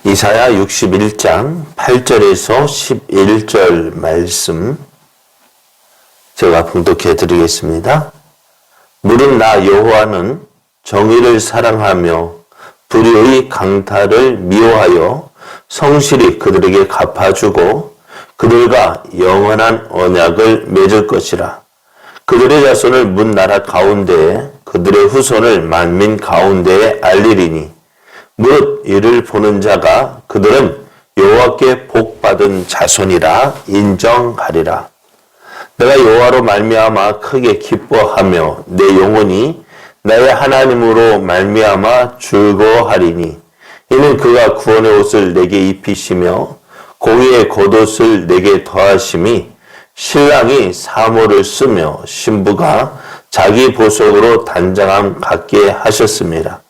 이사야 61장 8절에서 11절 말씀 제가 봉독해 드리겠습니다. 무릇 나 여호와는 정의를 사랑하며 불의의 강탈을 미워하여 성실히 그들에게 갚아주고 그들과 영원한 언약을 맺을 것이라. 그들의 자손을 문 나라 가운데에 그들의 후손을 만민 가운데에 알리리니 무릇 이를 보는 자가 그들은 여호와께 복받은 자손이라 인정하리라. 내가 여호와로 말미암아 크게 기뻐하며 내 영혼이 나의 하나님으로 말미암아 즐거워하리니 이는 그가 구원의 옷을 내게 입히시며 공의의 겉옷을 내게 더하심이 신랑이 사모를 쓰며 신부가 자기 보석으로 단장함 갖게 하셨습니다.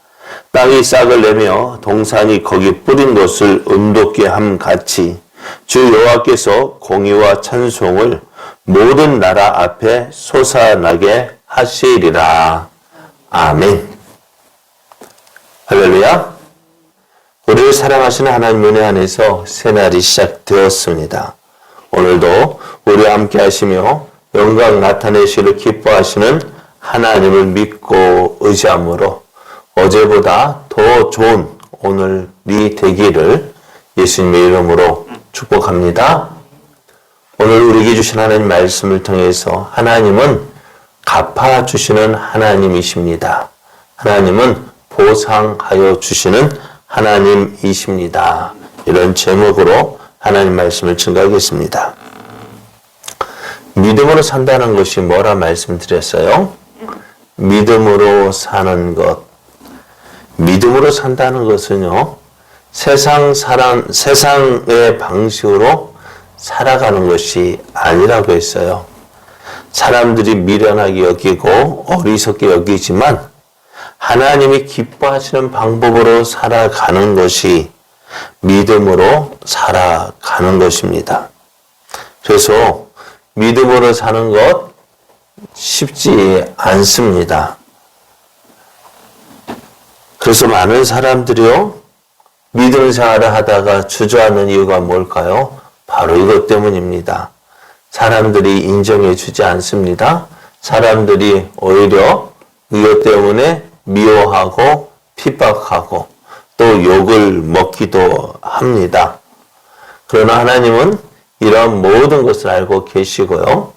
땅이 싹을 내며 동산이 거기 뿌린 것을 음돋게 함 같이 주 여호와께서 공의와 찬송을 모든 나라 앞에 솟아나게 하시리라. 아멘. 할렐루야. 우리를 사랑하시는 하나님 은혜 안에서 새날이 시작되었습니다. 오늘도 우리와 함께 하시며 영광 나타내시기를 기뻐하시는 하나님을 믿고 의지함으로 어제보다 더 좋은 오늘이 되기를 예수님의 이름으로 축복합니다. 오늘 우리에게 주신 하나님 말씀을 통해서 하나님은 갚아주시는 하나님이십니다. 하나님은 보상하여 주시는 하나님이십니다. 이런 제목으로 하나님 말씀을 증거하겠습니다. 믿음으로 산다는 것이 뭐라 말씀드렸어요? 믿음으로 사는 것. 믿음으로 산다는 것은요, 세상의 방식으로 살아가는 것이 아니라고 했어요. 사람들이 미련하게 여기고 어리석게 여기지만 하나님이 기뻐하시는 방법으로 살아가는 것이 믿음으로 살아가는 것입니다. 그래서 믿음으로 사는 것 쉽지 않습니다. 그래서 많은 사람들이요, 믿음 생활을 하다가 주저하는 이유가 뭘까요? 바로 이것 때문입니다. 사람들이 인정해 주지 않습니다. 사람들이 오히려 이것 때문에 미워하고 핍박하고 또 욕을 먹기도 합니다. 그러나 하나님은 이런 모든 것을 알고 계시고요.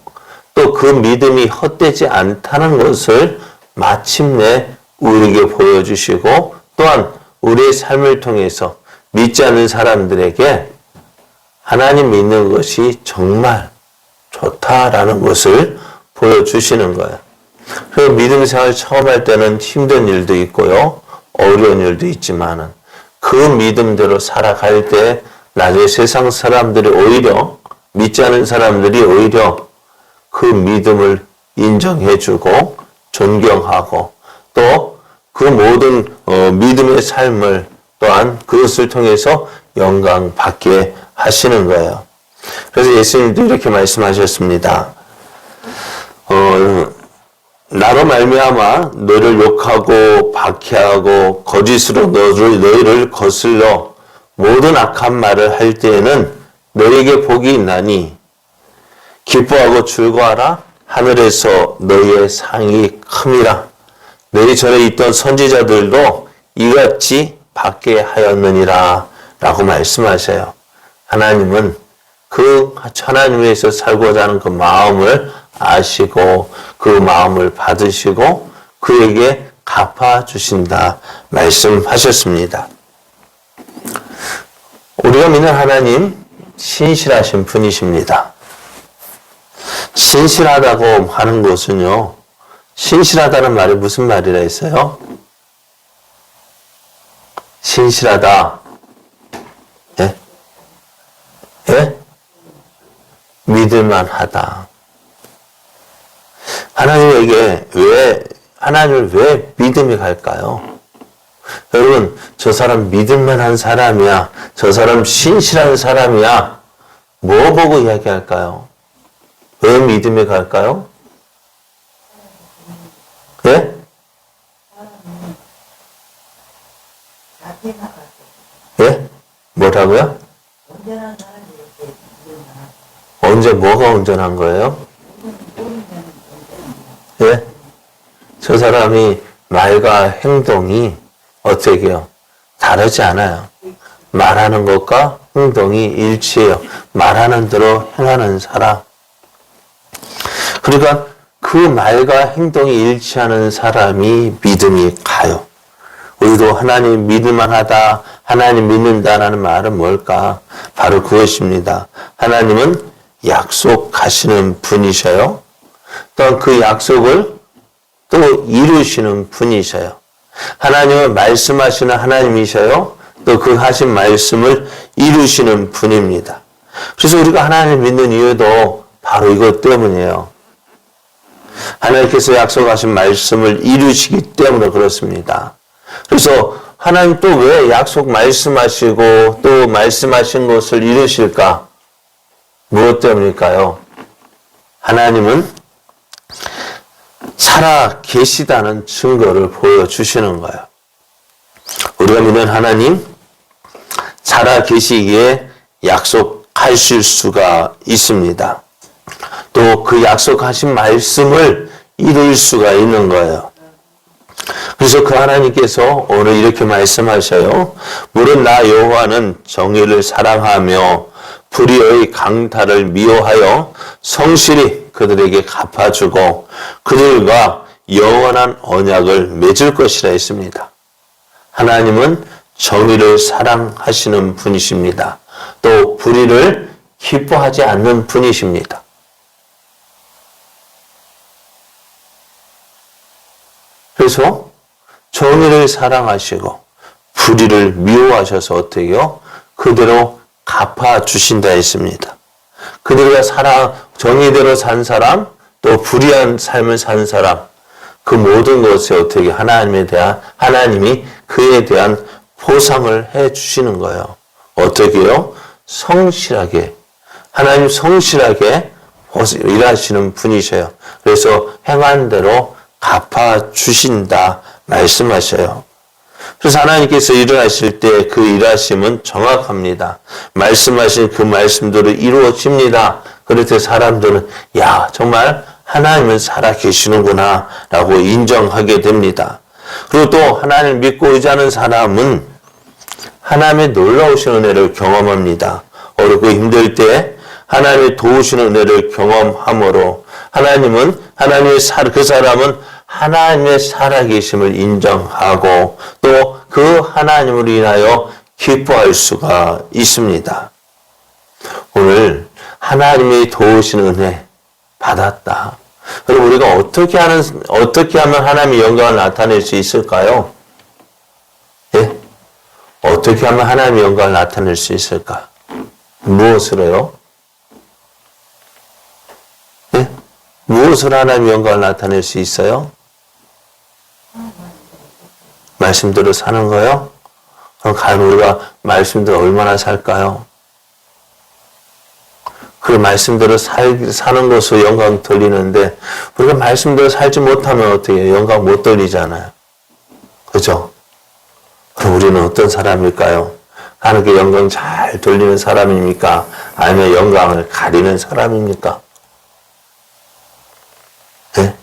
또 그 믿음이 헛되지 않다는 것을 마침내 우리에게 보여주시고 또한 우리의 삶을 통해서 믿지 않는 사람들에게 하나님 믿는 것이 정말 좋다라는 것을 보여주시는 거예요. 그래서 믿음 생활 처음 할 때는 힘든 일도 있고요. 어려운 일도 있지만은 그 믿음대로 살아갈 때 나중에 세상 사람들이 오히려 믿지 않은 사람들이 오히려 그 믿음을 인정해주고 존경하고 또 그 모든 믿음의 삶을 또한 그것을 통해서 영광 받게 하시는 거예요. 그래서 예수님도 이렇게 말씀하셨습니다. 나로 말미암아 너를 욕하고 박해하고 거짓으로 너희를 거슬러 모든 악한 말을 할 때에는 너희에게 복이 있나니 기뻐하고 즐거워하라. 하늘에서 너희의 상이 큼이라. 너희 전에 있던 선지자들도 이같이 받게 하였느니라 라고 말씀하셔요. 하나님은 그 하나님 위해서 살고자 하는 그 마음을 아시고 그 마음을 받으시고 그에게 갚아주신다 말씀하셨습니다. 우리가 믿는 하나님 신실하신 분이십니다. 신실하다고 하는 것은요, 신실하다는 말이 무슨 말이라 했어요? 신실하다. 예? 예? 믿을만 하다. 하나님을 왜 믿음이 갈까요? 여러분, 저 사람 믿을만한 사람이야. 저 사람 신실한 사람이야. 뭐 보고 이야기할까요? 왜 믿음이 갈까요? 예? 예? 뭐라고요? 온전한 사람이 이렇게 온전한 언제 뭐가 온전한 거예요? 예? 저 사람이 말과 행동이 어떻게 해요? 다르지 않아요. 말하는 것과 행동이 일치해요. 말하는 대로 행하는 사람. 그러니까 그 말과 행동이 일치하는 사람이 믿음이 가요. 우리도 하나님 믿을만하다, 하나님 믿는다라는 말은 뭘까? 바로 그것입니다. 하나님은 약속하시는 분이셔요. 또 그 약속을 또 이루시는 분이셔요. 하나님은 말씀하시는 하나님이셔요. 또 그 하신 말씀을 이루시는 분입니다. 그래서 우리가 하나님 믿는 이유도 바로 이것 때문이에요. 하나님께서 약속하신 말씀을 이루시기 때문에 그렇습니다. 그래서 하나님 또 왜 약속 말씀하시고 또 말씀하신 것을 이루실까? 무엇 때문일까요? 하나님은 살아 계시다는 증거를 보여주시는 거예요. 우리가 믿는 하나님, 살아 계시기에 약속하실 수가 있습니다. 또 그 약속하신 말씀을 이룰 수가 있는 거예요. 그래서 그 하나님께서 오늘 이렇게 말씀하셔요. 무릇 나 여호와는 정의를 사랑하며 불의의 강탈을 미워하여 성실히 그들에게 갚아주고 그들과 영원한 언약을 맺을 것이라 했습니다. 하나님은 정의를 사랑하시는 분이십니다. 또 불의를 기뻐하지 않는 분이십니다. 그래서 정의를 사랑하시고 불의를 미워하셔서 어떻게 해요? 그대로 갚아주신다 했습니다. 그들과 정의대로 산 사람, 또 불의한 삶을 산 사람, 그 모든 것에 어떻게 하나님이 그에 대한 보상을 해 주시는 거예요. 어떻게 해요? 성실하게. 하나님 성실하게 일하시는 분이셔요. 그래서 행한 대로 갚아주신다 말씀하셔요. 그래서 하나님께서 일하실 때 그 일하심은 정확합니다. 말씀하신 그 말씀대로 이루어집니다. 그럴 때 사람들은 야 정말 하나님은 살아 계시는구나 라고 인정하게 됩니다. 그리고 또 하나님을 믿고 의지하는 사람은 하나님의 놀라우신 은혜를 경험합니다. 어렵고 힘들 때 하나님의 도우시는 은혜를 경험함으로 그 사람은 하나님의 살아계심을 인정하고 또 그 하나님을 인하여 기뻐할 수가 있습니다. 오늘 하나님의 도우시는 은혜 받았다. 그럼 우리가 어떻게 하면 하나님의 영광을 나타낼 수 있을까요? 예? 어떻게 하면 하나님의 영광을 나타낼 수 있을까? 무엇으로요? 예? 무엇으로 하나님의 영광을 나타낼 수 있어요? 말씀대로 사는 거요? 그럼 과연 우리가 말씀대로 얼마나 살까요? 그 말씀대로 사는 것으로 영광 돌리는데 우리가 말씀대로 살지 못하면 어떻게 해요? 영광 못 돌리잖아요. 그죠? 그럼 우리는 어떤 사람일까요? 하나님께 영광 잘 돌리는 사람입니까? 아니면 영광을 가리는 사람입니까? 네?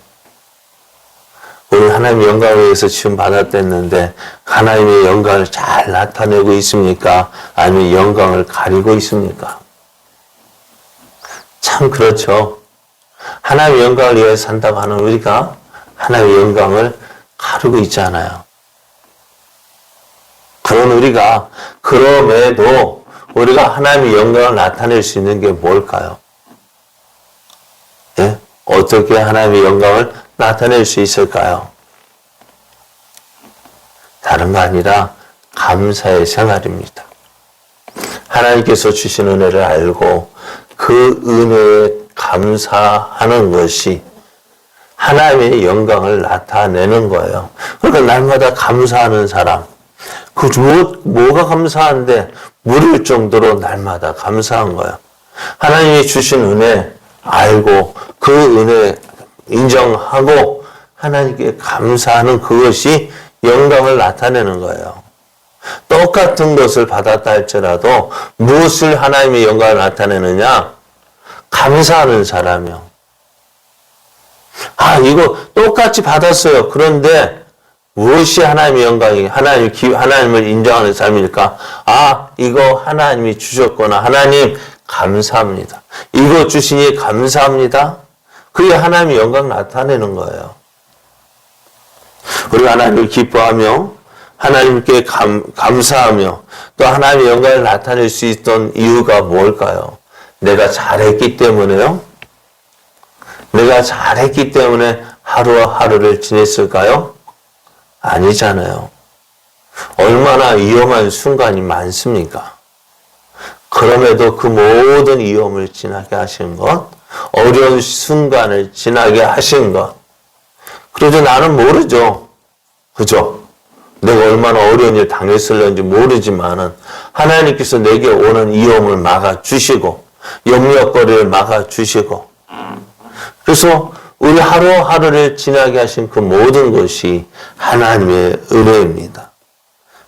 우리는 하나님의 영광을 위해서 지금 받았댔는데 하나님의 영광을 잘 나타내고 있습니까? 아니면 영광을 가리고 있습니까? 참 그렇죠. 하나님의 영광을 위해서 산다고 하는 우리가 하나님의 영광을 가리고 있잖아요. 그런 우리가 그럼에도 우리가 하나님의 영광을 나타낼 수 있는 게 뭘까요? 예? 어떻게 하나님의 영광을 나타낼 수 있을까요? 다른 거 아니라 감사의 생활입니다. 하나님께서 주신 은혜를 알고 그 은혜에 감사하는 것이 하나님의 영광을 나타내는 거예요. 그러니까 날마다 감사하는 사람, 뭐가 감사한데 물을 정도로 날마다 감사한 거예요. 하나님이 주신 은혜 알고 그 은혜 인정하고 하나님께 감사하는 그것이 영광을 나타내는 거예요. 똑같은 것을 받았다 할지라도 무엇을 하나님의 영광을 나타내느냐? 감사하는 사람이요. 이거 똑같이 받았어요. 그런데 무엇이 하나님의 영광이, 하나님을 인정하는 삶일까? 이거 하나님이 주셨구나. 하나님, 감사합니다. 이거 주시니 감사합니다. 그게 하나님의 영광 나타내는 거예요. 우리가 하나님을 기뻐하며, 하나님께 감사하며, 또 하나님의 영광을 나타낼 수 있던 이유가 뭘까요? 내가 잘했기 때문에요? 내가 잘했기 때문에 하루하루를 지냈을까요? 아니잖아요. 얼마나 위험한 순간이 많습니까? 그럼에도 그 모든 위험을 지나게 하신 것, 어려운 순간을 지나게 하신 것. 그래도 나는 모르죠. 그죠? 내가 얼마나 어려운 일 당했을는지 모르지만은 하나님께서 내게 오는 위험을 막아주시고 염려거리를 막아주시고 그래서 우리 하루하루를 지나게 하신 그 모든 것이 하나님의 은혜입니다.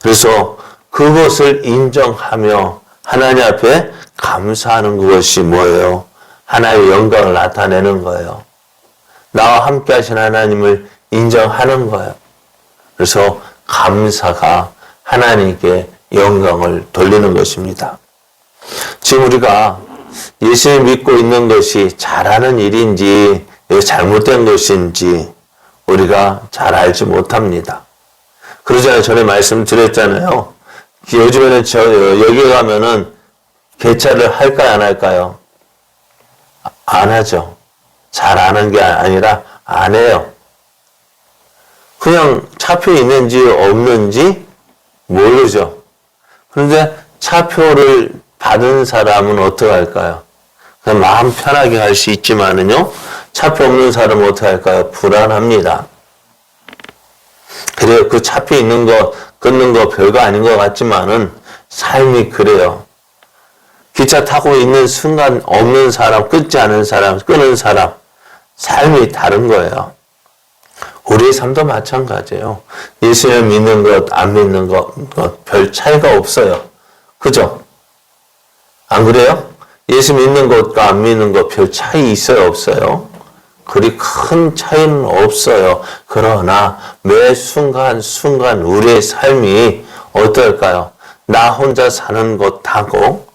그래서 그것을 인정하며 하나님 앞에 감사하는 그것이 뭐예요? 하나님의 영광을 나타내는 거예요. 나와 함께 하신 하나님을 인정하는 거예요. 그래서 감사가 하나님께 영광을 돌리는 것입니다. 지금 우리가 예수를 믿고 있는 것이 잘하는 일인지 잘못된 것인지 우리가 잘 알지 못합니다. 그러잖아요. 전에 말씀드렸잖아요. 요즘에는 여기 가면은 개차를 할까요? 안 할까요? 안 하죠. 잘 아는 게 아니라 안 해요. 그냥 차표 있는지 없는지 모르죠. 그런데 차표를 받은 사람은 어떻게 할까요? 그냥 마음 편하게 할 수 있지만은요, 차표 없는 사람은 어떻게 할까요? 불안합니다. 그래요. 그 차표 있는 거, 끊는 거 별거 아닌 것 같지만은 삶이 그래요. 기차 타고 있는 순간 없는 사람, 끊지 않은 사람, 끊은 사람, 삶이 다른 거예요. 우리의 삶도 마찬가지예요. 예수를 믿는 것, 안 믿는 것, 별 차이가 없어요. 그죠? 안 그래요? 예수 믿는 것과 안 믿는 것 별 차이 있어요? 없어요? 그리 큰 차이는 없어요. 그러나 매 순간 우리의 삶이 어떨까요? 나 혼자 사는 것하고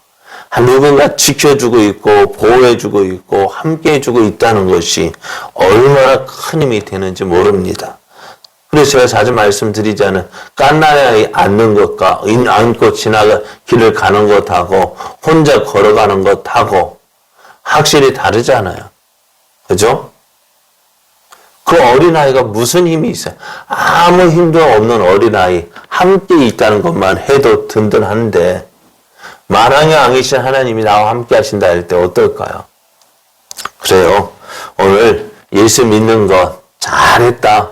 누군가 지켜주고 있고 보호해주고 있고 함께해주고 있다는 것이 얼마나 큰 힘이 되는지 모릅니다. 그래서 제가 자주 말씀드리자는 깐나에 앉는 것과 앉고 길을 가는 것하고 혼자 걸어가는 것하고 확실히 다르잖아요. 그죠? 그 어린아이가 무슨 힘이 있어요? 아무 힘도 없는 어린아이 함께 있다는 것만 해도 든든한데 만왕의 왕이신 하나님이 나와 함께 하신다 할 때 어떨까요? 그래요. 오늘 예수 믿는 것 잘했다.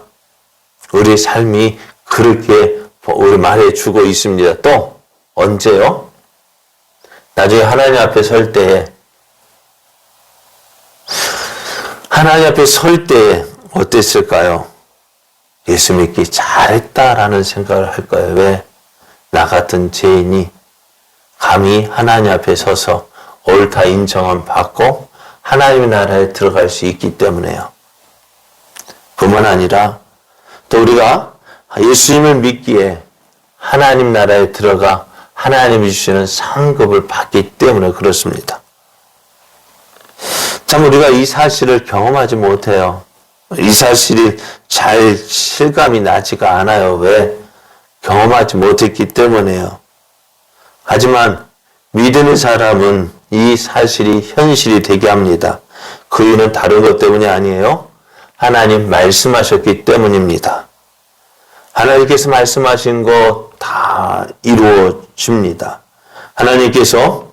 우리 삶이 그렇게 우리 말해주고 있습니다. 또 언제요? 나중에 하나님 앞에 설 때에 어땠을까요? 예수 믿기 잘했다라는 생각을 할 거예요. 왜? 나 같은 죄인이 감히 하나님 앞에 서서 옳다 인정함 받고 하나님의 나라에 들어갈 수 있기 때문에요. 뿐만 아니라 또 우리가 예수님을 믿기에 하나님 나라에 들어가 하나님이 주시는 상급을 받기 때문에 그렇습니다. 참 우리가 이 사실을 경험하지 못해요. 이 사실이 잘 실감이 나지가 않아요. 왜? 경험하지 못했기 때문에요. 하지만 믿는 사람은 이 사실이 현실이 되게 합니다. 그 이유는 다른 것 때문이 아니에요. 하나님 말씀하셨기 때문입니다. 하나님께서 말씀하신 거 다 이루어집니다. 하나님께서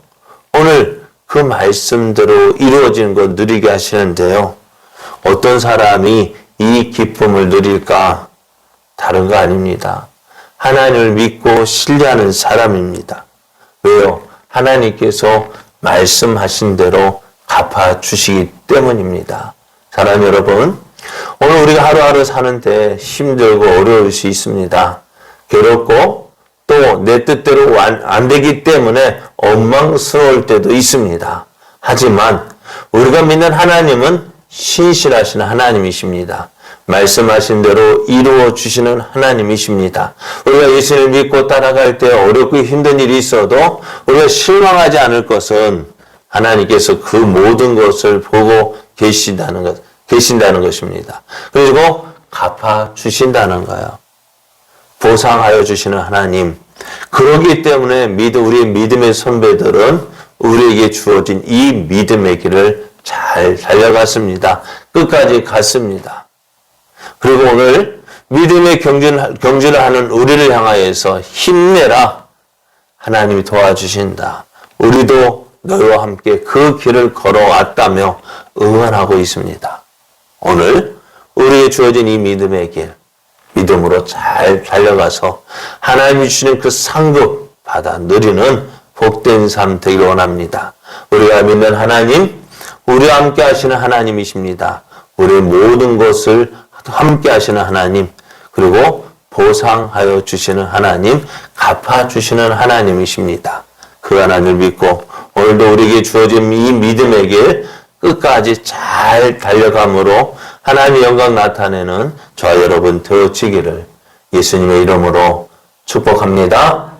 오늘 그 말씀대로 이루어지는 것 누리게 하시는데요. 어떤 사람이 이 기쁨을 누릴까? 다른 거 아닙니다. 하나님을 믿고 신뢰하는 사람입니다. 왜요? 하나님께서 말씀하신 대로 갚아주시기 때문입니다. 사랑하는 여러분, 오늘 우리가 하루하루 사는데 힘들고 어려울 수 있습니다. 괴롭고 또 내 뜻대로 안 되기 때문에 원망스러울 때도 있습니다. 하지만 우리가 믿는 하나님은 신실하신 하나님이십니다. 말씀하신 대로 이루어 주시는 하나님이십니다. 우리가 예수를 믿고 따라갈 때 어렵고 힘든 일이 있어도 우리가 실망하지 않을 것은 하나님께서 그 모든 것을 보고 계신다는 것입니다. 그리고 갚아 주신다는 거예요. 보상하여 주시는 하나님. 그렇기 때문에 우리의 믿음의 선배들은 우리에게 주어진 이 믿음의 길을 잘 달려갔습니다. 끝까지 갔습니다. 그리고 오늘 믿음의 경주를 하는 우리를 향하여서 힘내라. 하나님이 도와주신다. 우리도 너희와 함께 그 길을 걸어왔다며 응원하고 있습니다. 오늘 우리에게 주어진 이 믿음의 길, 믿음으로 잘 달려가서 하나님이 주시는 그 상급 받아 누리는 복된 삶 되기를 원합니다. 우리가 믿는 하나님, 우리와 함께 하시는 하나님이십니다. 우리의 모든 것을 함께 하시는 하나님, 그리고 보상하여 주시는 하나님, 갚아주시는 하나님이십니다. 그 하나님을 믿고 오늘도 우리에게 주어진 이 믿음의 길 끝까지 잘 달려감으로 하나님의 영광 나타내는 저와 여러분 되어지기를 예수님의 이름으로 축복합니다.